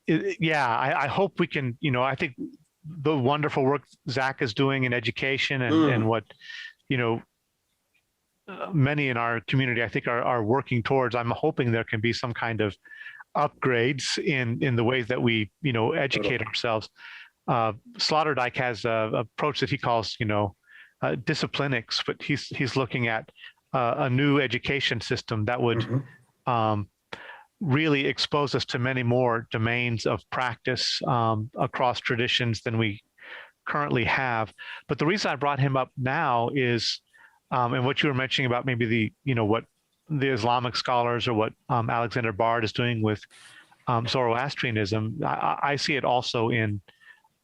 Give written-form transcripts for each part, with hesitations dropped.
I hope we can, I think the wonderful work Zach is doing in education and what, many in our community, I think are working towards. I'm hoping there can be some kind of upgrades in the ways that we, educate ourselves. Sloterdijk has a approach that he calls, disciplinics, but he's looking at a new education system that would really expose us to many more domains of practice across traditions than we currently have. But the reason I brought him up now is, and what you were mentioning about maybe what the Islamic scholars or what Alexander Bard is doing with Zoroastrianism, I see it also in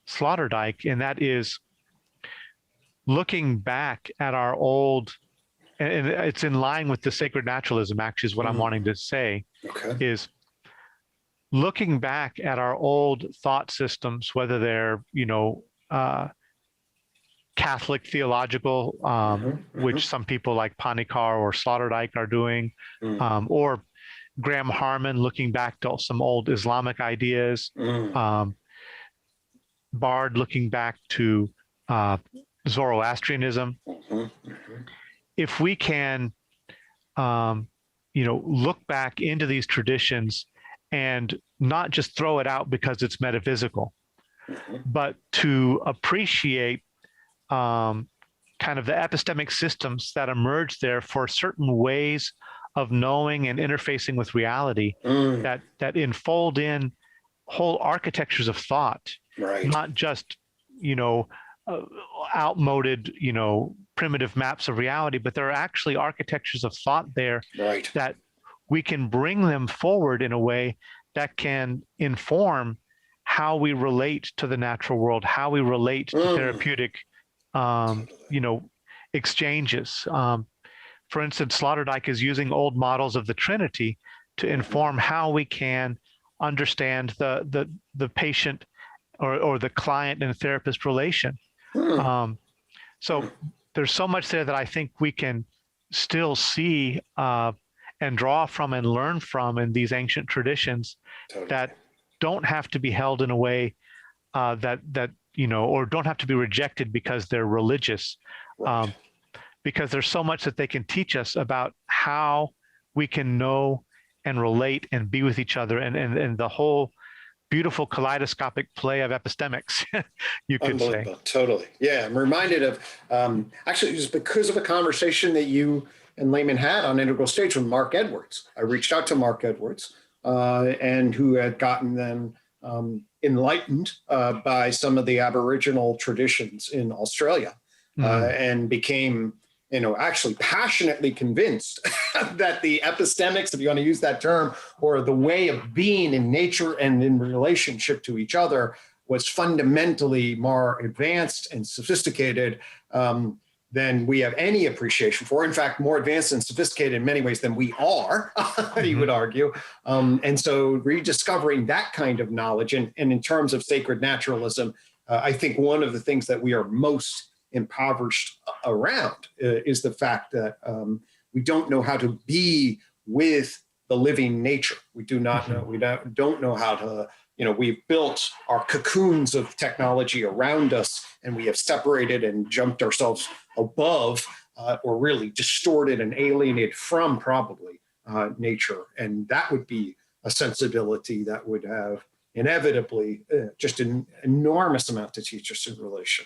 Sloterdijk, and that is looking back at our old, and it's in line with the sacred naturalism, actually, is what I'm wanting to say, is looking back at our old thought systems, whether they're, Catholic theological, which some people like Panikar or Sloterdijk are doing, or Graham Harman looking back to some old Islamic ideas, Bard looking back to Zoroastrianism. If we can, look back into these traditions and not just throw it out because it's metaphysical, but to appreciate kind of the epistemic systems that emerge there for certain ways of knowing and interfacing with reality that enfold in whole architectures of thought, not just, outmoded, primitive maps of reality, but there are actually architectures of thought there that we can bring them forward in a way that can inform how we relate to the natural world, how we relate to therapeutic exchanges. For instance, Sloterdijk is using old models of the Trinity to inform how we can understand the patient or the client and therapist relation. So there's so much there that I think we can still see and draw from and learn from in these ancient traditions that don't have to be held in a way that or don't have to be rejected because they're religious, because there's so much that they can teach us about how we can know and relate and be with each other, and the whole beautiful kaleidoscopic play of epistemics, you could say. Totally. Yeah, I'm reminded of, actually, it was because of a conversation that you and Layman had on Integral Stage with Mark Edwards. I reached out to Mark Edwards, and who had gotten them enlightened by some of the Aboriginal traditions in Australia, and became, actually passionately convinced that the epistemics, if you want to use that term, or the way of being in nature and in relationship to each other, was fundamentally more advanced and sophisticated than we have any appreciation for. In fact, more advanced and sophisticated in many ways than we are, he would argue. And so rediscovering that kind of knowledge, and in terms of sacred naturalism, I think one of the things that we are most impoverished around is the fact that we don't know how to be with the living nature. We do not know, we don't know how to, we've built our cocoons of technology around us, and we have separated and jumped ourselves above, or really distorted and alienated from probably nature. And that would be a sensibility that would have inevitably just an enormous amount to teach us in relation.